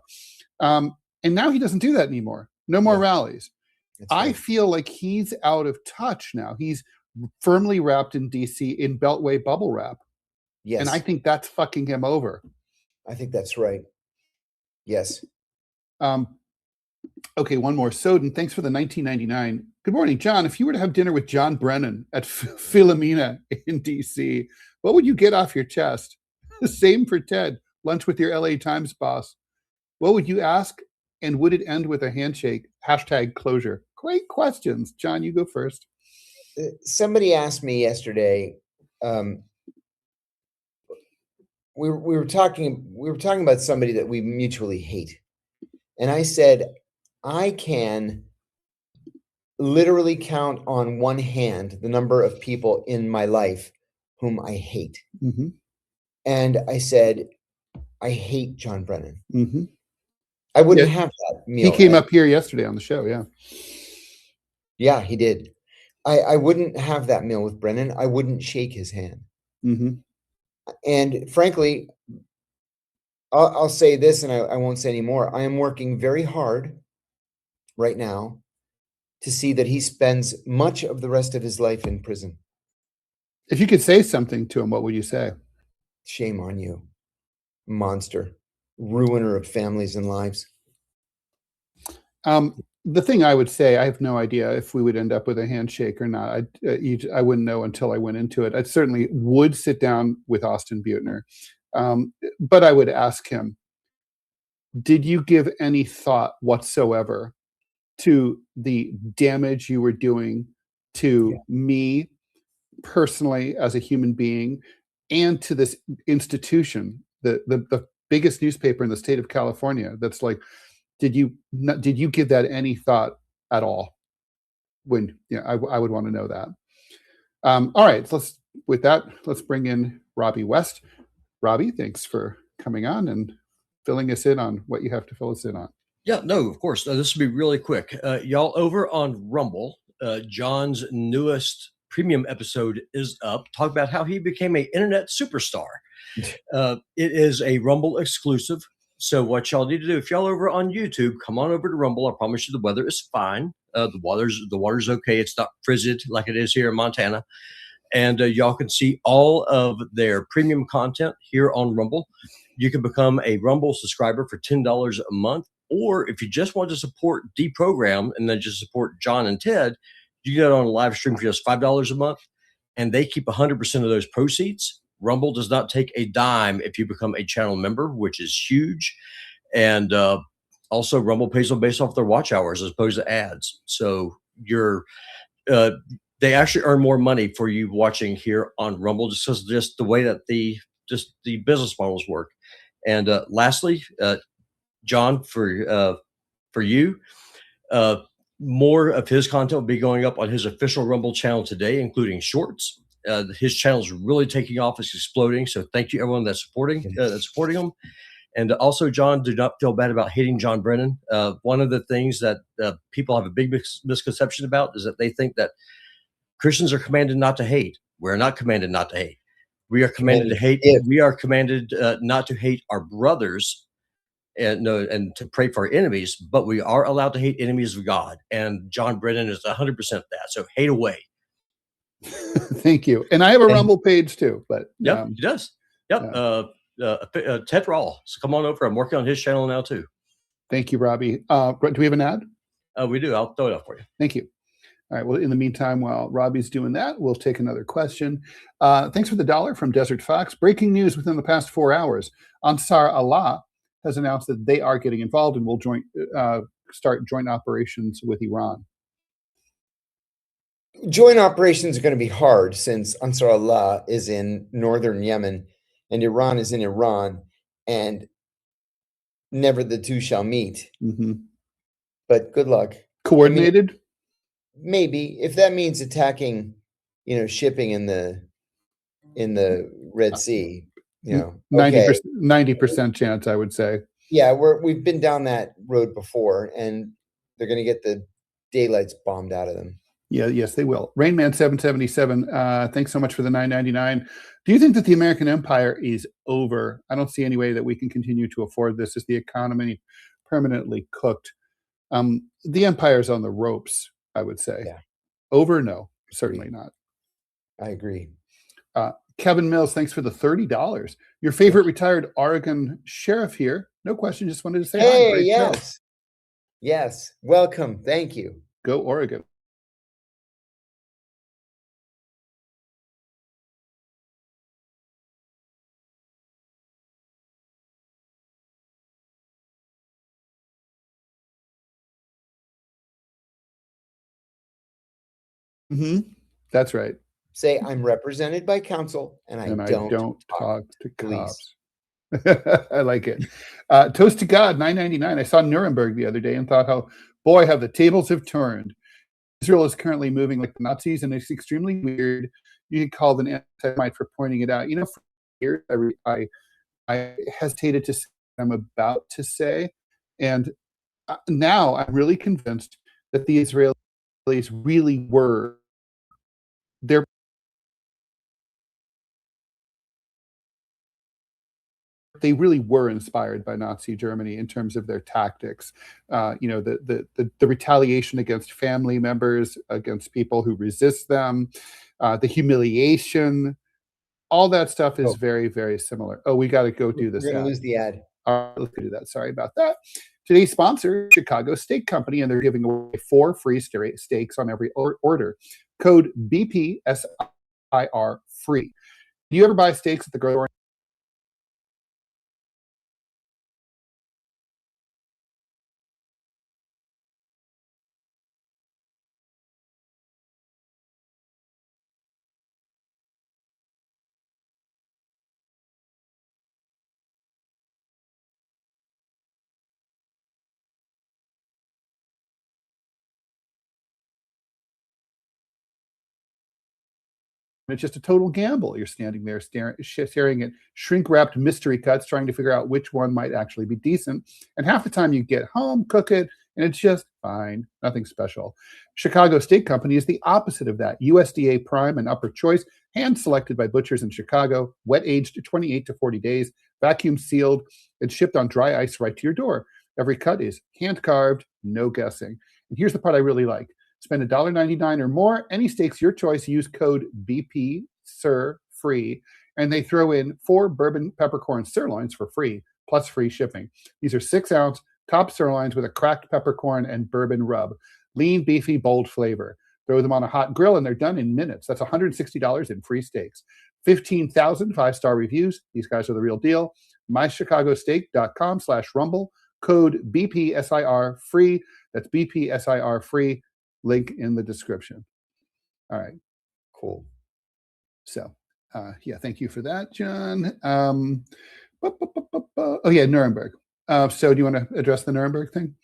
And now he doesn't do that anymore. No more rallies. I feel like he's out of touch now. He's firmly wrapped in DC in Beltway bubble wrap. Yes. And I think that's fucking him over. I think that's right. Yes. Okay, one more. Soden, thanks for the 1999. Good morning, John. If you were to have dinner with John Brennan at Philomena in DC, what would you get off your chest? Same for Ted. Lunch with your LA Times boss. What would you ask? And would it end with a handshake? Hashtag closure. Great questions. John, you go first. Somebody asked me yesterday, we were talking about somebody that we mutually hate. And I said, I can literally count on one hand the number of people in my life whom I hate. Mm-hmm. And I said, I hate John Brennan. Mm-hmm. I wouldn't have that meal. He came up here yesterday on the show, yeah. Yeah, he did. I wouldn't have that meal with Brennan. I wouldn't shake his hand. Mm-hmm. And frankly, I'll say this, and I won't say any more. I am working very hard right now to see that he spends much of the rest of his life in prison. If you could say something to him, what would you say? Shame on you, monster, ruiner of families and lives. The thing I would say, I have no idea if we would end up with a handshake or not. I wouldn't know until I went into it. I certainly would sit down with Austin Butner, but I would ask him, did you give any thought whatsoever to the damage you were doing to me personally as a human being and to this institution, the biggest newspaper in the state of California? That's like, did you give that any thought at all? When I would want to know that. All right, let's bring in Robbie West. Robbie, thanks for coming on and filling us in on what you have to fill us in on. Yeah, no, of course. This will be really quick. Y'all, over on Rumble, John's newest premium episode is up. Talk about how he became an internet superstar. It is a Rumble exclusive. So what y'all need to do, if y'all over on YouTube, come on over to Rumble. I promise you the weather is fine. The water's okay. It's not frigid like it is here in Montana. And y'all can see all of their premium content here on Rumble. You can become a Rumble subscriber for $10 a month. Or if you just want to support DeProgram and then just support John and Ted, you get on a live stream for just $5 a month. And they keep 100% of those proceeds. Rumble does not take a dime if you become a channel member, which is huge. And also Rumble pays them based off their watch hours as opposed to ads. So they actually earn more money for you watching here on Rumble, just the way that the business models work. And lastly, John, for you, more of his content will be going up on his official Rumble channel today, including shorts. His channel is really taking off. It's exploding. So thank you, everyone that's supporting him. And also, John, do not feel bad about hating John Brennan. One of the things that people have a big misconception about is that they think that Christians are commanded not to hate. We're not commanded not to hate. We are commanded to hate. We are commanded not to hate our brothers and to pray for our enemies, but we are allowed to hate enemies of God. And John Brennan is 100% that. So hate away. Thank you. And I have a Rumble page too, but he does. Yep. Ted Rall. So come on over. I'm working on his channel now too. Thank you, Robbie. Do we have an ad? We do. I'll throw it up for you. Thank you. All right. Well, in the meantime, while Robbie's doing that, we'll take another question. Thanks for the $1 from Desert Fox. Breaking news within the past 4 hours. Ansar Allah has announced that they are getting involved and will start joint operations with Iran. Joint operations are going to be hard since Ansar Allah is in northern Yemen and Iran is in Iran, and never the two shall meet. Mm-hmm. But good luck. Coordinated? I mean, maybe, if that means attacking, shipping in the Red Sea, 90% chance, I would say. Yeah, we've been down that road before, and they're going to get the daylights bombed out of them. Yeah, yes, they will. Rainman 777, thanks so much for the $9.99. Do you think that the American empire is over? I don't see any way that we can continue to afford this. Is the economy permanently cooked? The empire's on the ropes, I would say. Yeah. Over? No, certainly not. I agree. Kevin Mills, thanks for the $30. Your favorite retired Oregon sheriff here. No question, just wanted to say hi. Hey, Great show. yes. Yes. Welcome. Thank you. Go Oregon. That's right. Say, I'm represented by counsel, and I don't talk to cops. I like it. Toast to God, $9.99. I saw Nuremberg the other day and thought, how, boy, how the tables have turned. Israel is currently moving like the Nazis, and it's extremely weird. You get called an anti-Semite for pointing it out. For years, I hesitated to say what I'm about to say. And now I'm really convinced that the Israelis really were they really were inspired by Nazi Germany in terms of their tactics. The retaliation against family members, against people who resist them, the humiliation, all that stuff is very, very similar. Oh, we got to go do this. We're going to lose the ad. All right, let's do that. Sorry about that. Today's sponsor, Chicago Steak Company, and they're giving away 4 free steaks on every order. Code BPSIR free. Do you ever buy steaks at the grocery store? It's just a total gamble. You're standing there staring at shrink-wrapped mystery cuts, trying to figure out which one might actually be decent. And half the time you get home, cook it, and it's just fine. Nothing special. Chicago Steak Company is the opposite of that. USDA prime and upper choice, hand-selected by butchers in Chicago, wet-aged 28 to 40 days, vacuum-sealed, and shipped on dry ice right to your door. Every cut is hand-carved, no guessing. And here's the part I really like. Spend $1.99 or more. Any steaks your choice. Use code BPSIR free, and they throw in 4 bourbon peppercorn sirloins for free, plus free shipping. These are 6-ounce top sirloins with a cracked peppercorn and bourbon rub. Lean, beefy, bold flavor. Throw them on a hot grill, and they're done in minutes. That's $160 in free steaks. 15,000 5-star reviews. These guys are the real deal. mychicagosteak.com/rumble. Code BPSIR free. That's BPSIR free. Link in the description. All right. Cool. So, thank you for that, John. Nuremberg. So do you want to address the Nuremberg thing?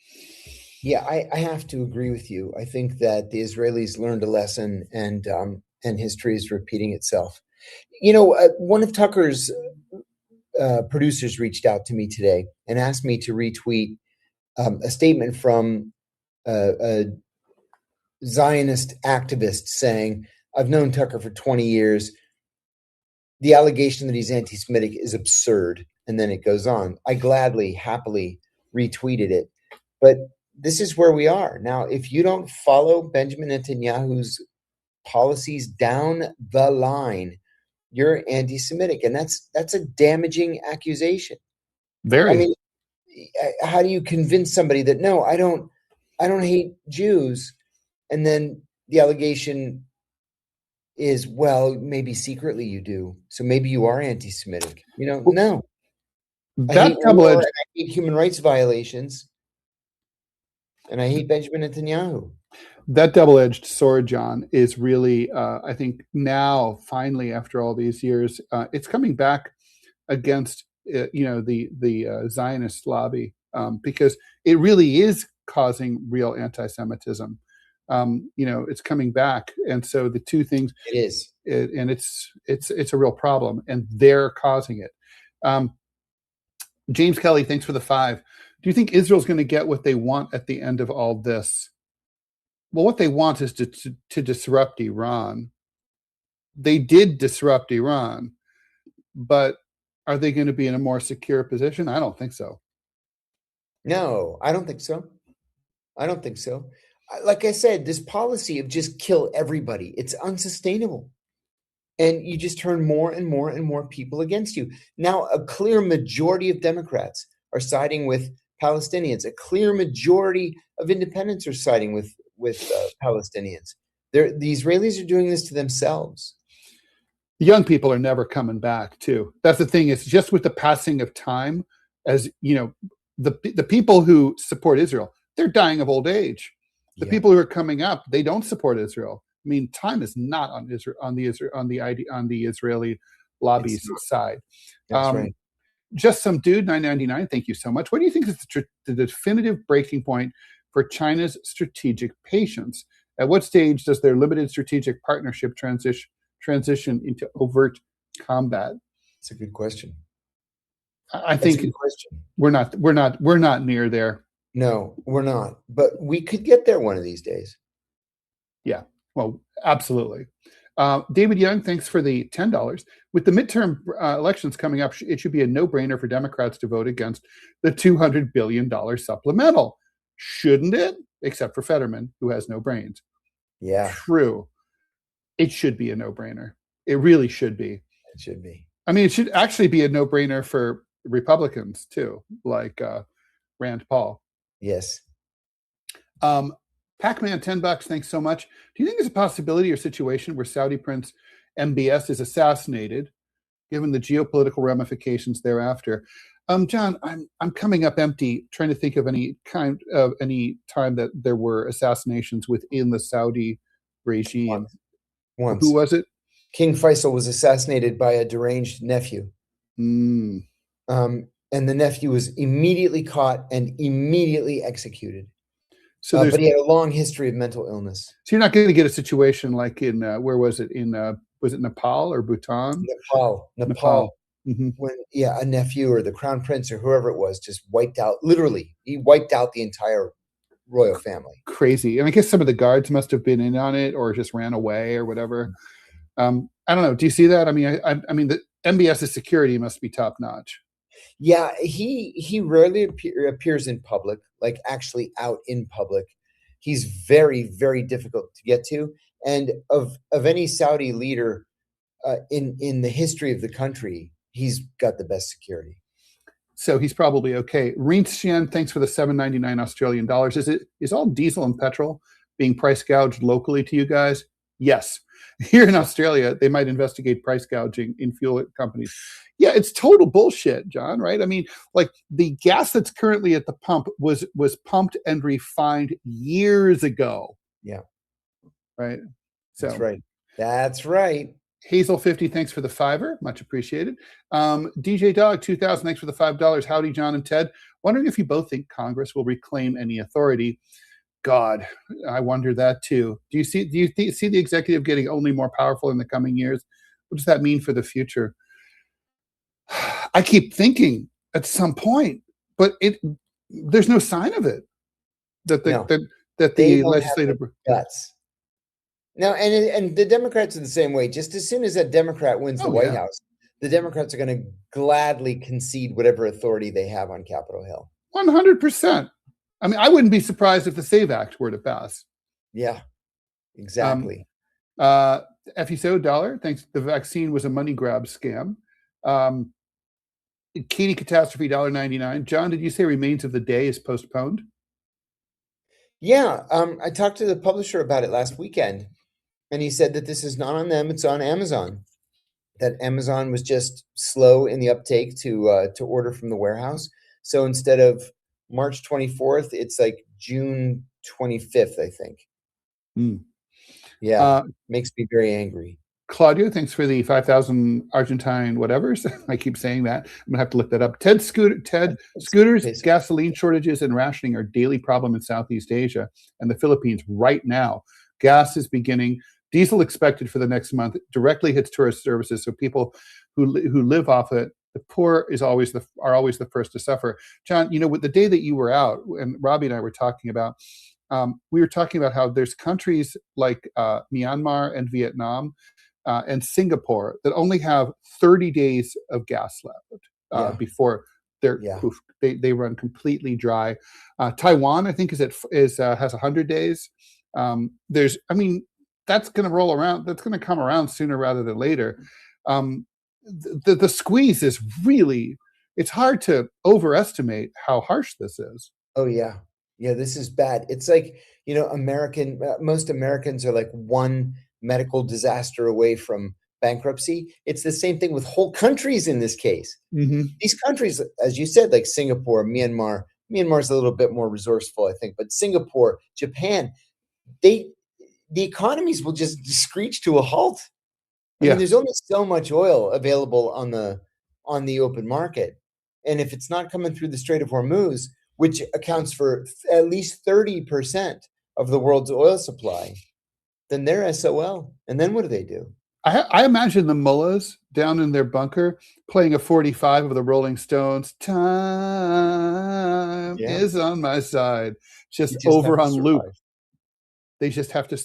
Yeah, I have to agree with you. I think that the Israelis learned a lesson, and history is repeating itself. One of Tucker's producers reached out to me today and asked me to retweet a statement from a Zionist activist saying, I've known Tucker for 20 years. The allegation that he's anti-Semitic is absurd. And then it goes on. I gladly, happily retweeted it. But this is where we are. Now, if you don't follow Benjamin Netanyahu's policies down the line, you're anti-Semitic. And that's a damaging accusation. Very. I mean, how do you convince somebody that, no, I don't hate Jews? And then the allegation is, well, maybe secretly you do. So maybe you are anti-Semitic. No. That I hate human rights violations. And I hate Benjamin Netanyahu. That double-edged sword, John, is really, I think now, finally, after all these years, it's coming back against, the Zionist lobby, because it really is causing real anti-Semitism. It's coming back, and so the two things. It is, and it's a real problem, and they're causing it. James Kelly, thanks for the 5. Do you think Israel's going to get what they want at the end of all this? Well, what they want is to disrupt Iran. They did disrupt Iran, but are they going to be in a more secure position? I don't think so. No, I don't think so. I don't think so. Like I said, this policy of just kill everybody, it's unsustainable. And you just turn more and more and more people against you. Now, a clear majority of Democrats are siding with Palestinians. A clear majority of independents are siding with Palestinians. The Israelis are doing this to themselves. Young people are never coming back, too. That's the thing. It's just with the passing of time, as you know, the people who support Israel, they're dying of old age. The people who are coming up, they don't support Israel. I mean, time is not on Israel, on the Israeli lobby's side. That's right. Just some dude, $9.99. Thank you so much. What do you think is the definitive breaking point for China's strategic patience? At what stage does their limited strategic partnership transition into overt combat? It's a good question. I think we're not near there. No, we're not. But we could get there one of these days. Yeah. Well, absolutely. David Young, thanks for the $10. With the midterm elections coming up, it should be a no-brainer for Democrats to vote against the $200 billion supplemental. Shouldn't it? Except for Fetterman, who has no brains. Yeah. True. It should be a no-brainer. It really should be. It should be. I mean, it should actually be a no-brainer for Republicans, too, like Rand Paul. Yes. Pac-Man, $10. Thanks so much. Do you think there's a possibility or situation where Saudi Prince MBS is assassinated, given the geopolitical ramifications thereafter? John, I'm coming up empty, trying to think of any time that there were assassinations within the Saudi regime. Once. Who was it? King Faisal was assassinated by a deranged nephew. Mm. And the nephew was immediately caught and immediately executed. So but he had a long history of mental illness. So you're not going to get a situation like in where was it Nepal or Bhutan? Nepal. Mm-hmm. When a nephew or the crown prince or whoever it was just wiped out. Literally, he wiped out the entire royal family. Crazy. And I guess some of the guards must have been in on it or just ran away or whatever. I don't know. Do you see that? I mean, I mean, the MBS's security must be top notch. Yeah, he rarely appears in public, like actually out in public. He's very, very difficult to get to. And of any Saudi leader in the history of the country, he's got the best security. So he's probably okay. Reen Xian, thanks for the $7.99 Australian dollars. Is all diesel and petrol being price gouged locally to you guys? Yes. Here in Australia, they might investigate price gouging in fuel companies. Yeah, it's total bullshit, John, right? I mean, like the gas that's currently at the pump was pumped and refined years ago. Yeah. Right? So That's right. Hazel 50, thanks for the $5, much appreciated. DJ Dog 2000, thanks for the $5. Howdy, John and Ted. Wondering if you both think Congress will reclaim any authority. God, I wonder that too. Do you see the executive getting only more powerful in the coming years? What does that mean for the future? I keep thinking at some point, but there's no sign of it that the legislative guts. Now, and the Democrats are the same way. Just as soon as a Democrat wins the White House, the Democrats are going to gladly concede whatever authority they have on Capitol Hill. 100%. I mean, I wouldn't be surprised if the SAVE Act were to pass. Yeah, exactly. FESO dollar, thanks. The vaccine was a money grab scam. Katie Catastrophe, $1.99. John, did you say Remains of the Day is postponed? Yeah, I talked to the publisher about it last weekend, and he said that this is not on them; it's on Amazon. That Amazon was just slow in the uptake to order from the warehouse. So instead of March 24th, it's like June 25th, I think. Yeah, makes me very angry. Claudio, thanks for the 5,000 Argentine whatevers. I keep saying that. I'm going to have to look that up. Ted, scooters, gasoline shortages, and rationing are a daily problem in Southeast Asia and the Philippines right now. Gas is beginning. Diesel expected for the next month. Directly hits tourist services. So people who live off it, the poor are always the first to suffer. John, with the day that you were out, and Robbie and I were talking about, we were talking about how there's countries like Myanmar and Vietnam and Singapore that only have 30 days of gas left before They're Yeah. poof, they run completely dry. Taiwan, I think, has 100 days. That's going to roll around. That's going to come around sooner rather than later. The squeeze is really. It's hard to overestimate how harsh this is. Oh yeah, yeah. This is bad. It's like, most Americans are like one medical disaster away from bankruptcy. It's the same thing with whole countries in this case. Mm-hmm. These countries, as you said, like Singapore, Myanmar's a little bit more resourceful, I think, but Singapore, Japan, the economies will just screech to a halt. I mean, there's only so much oil available on the open market, and if it's not coming through the Strait of Hormuz, which accounts for at least 30% of the world's oil supply, then they're SOL. And then what do? I imagine the mullahs down in their bunker playing a 45 of the Rolling Stones. Time is on my side. Just over on loop. They just have to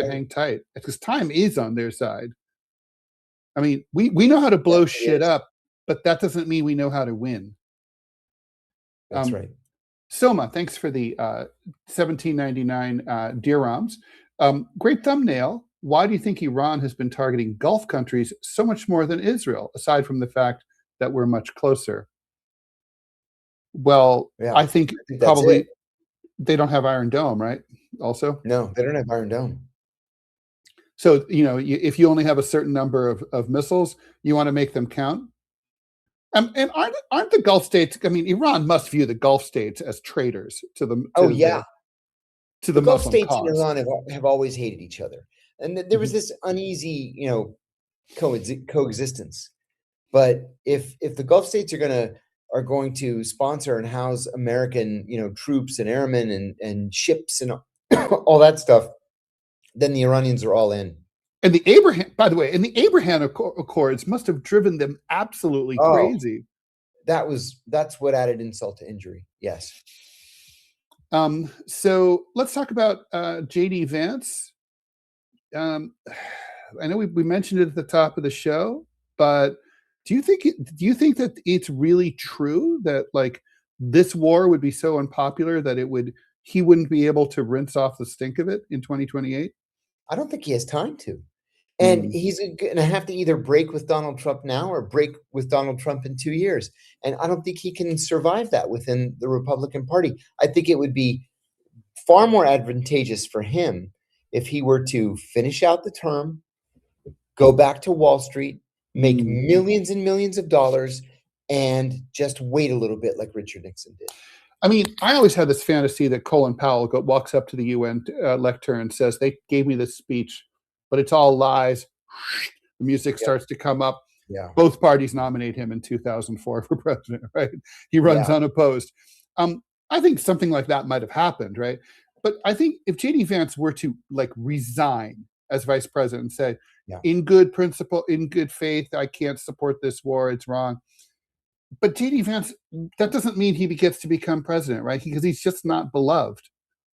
hang tight because time is on their side. I mean, we know how to blow shit up, but that doesn't mean we know how to win. That's right. Soma, thanks for the $17.99 dirhams. Great thumbnail. Why do you think Iran has been targeting Gulf countries so much more than Israel, aside from the fact that we're much closer? Well, I think probably they don't have Iron Dome, right? Also? No, they don't have Iron Dome. So, if you only have a certain number of missiles, you want to make them count. And aren't the Gulf states? I mean, Iran must view the Gulf states as traitors to the. To the Gulf Muslim states cause. and Iran have always hated each other, and there was this uneasy, coexistence. But if the Gulf states are going to sponsor and house American, troops and airmen and ships and all that stuff, then the Iranians are all in. And the Abraham Accords must have driven them absolutely crazy. That's what added insult to injury. Yes. So let's talk about JD Vance. I know we mentioned it at the top of the show, but do you think that it's really true that like this war would be so unpopular that he wouldn't be able to rinse off the stink of it in 2028? I don't think he has time to. And he's going to have to either break with Donald Trump now or break with Donald Trump in 2 years. And I don't think he can survive that within the Republican Party. I think it would be far more advantageous for him if he were to finish out the term, go back to Wall Street, make millions and millions of dollars, and just wait a little bit like Richard Nixon did. I mean, I always had this fantasy that Colin Powell walks up to the UN lectern and says, they gave me this speech, but it's all lies. The music starts to come up. Yeah. Both parties nominate him in 2004 for president, right? He runs unopposed. I think something like that might have happened, right? But I think if JD Vance were to resign as vice president and say, in good principle, in good faith, I can't support this war, it's wrong. But JD Vance, that doesn't mean he gets to become president, right? Because he's just not beloved.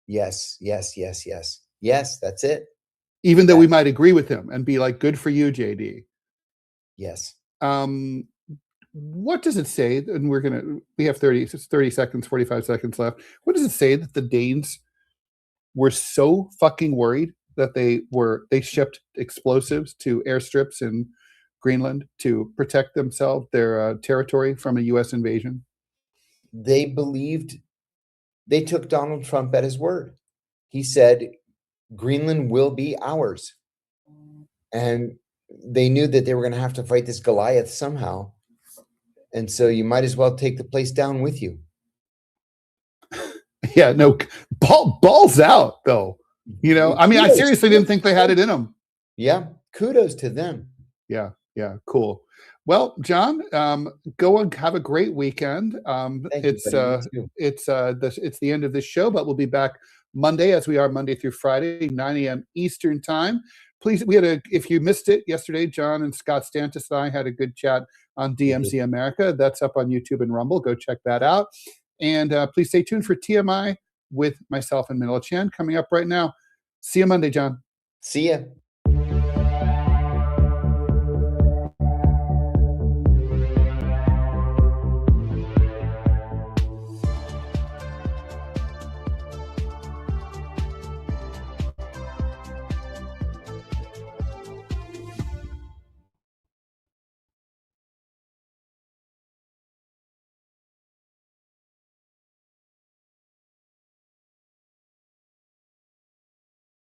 Yes, that's it. Even though we might agree with him and be like, good for you, JD. Yes. What does it say? And we have 30 seconds, 45 seconds left. What does it say that the Danes were so fucking worried that they shipped explosives to airstrips in Greenland to protect their territory from a U.S. invasion? They took Donald Trump at his word. He said, Greenland will be ours. And they knew that they were going to have to fight this Goliath somehow. And so you might as well take the place down with you. Yeah, no, balls out, though. I mean, I seriously didn't think they had it in them. Yeah, kudos to them. Yeah, cool. Well, John, go and have a great weekend. It's the end of this show, but we'll be back Monday, as we are Monday through Friday, 9 a.m. Eastern time. Please, if you missed it yesterday, John and Scott Stantis and I had a good chat on DMZ America. That's up on YouTube and Rumble. Go check that out. And please stay tuned for TMI with myself and Manila Chan coming up right now. See you Monday, John. See ya.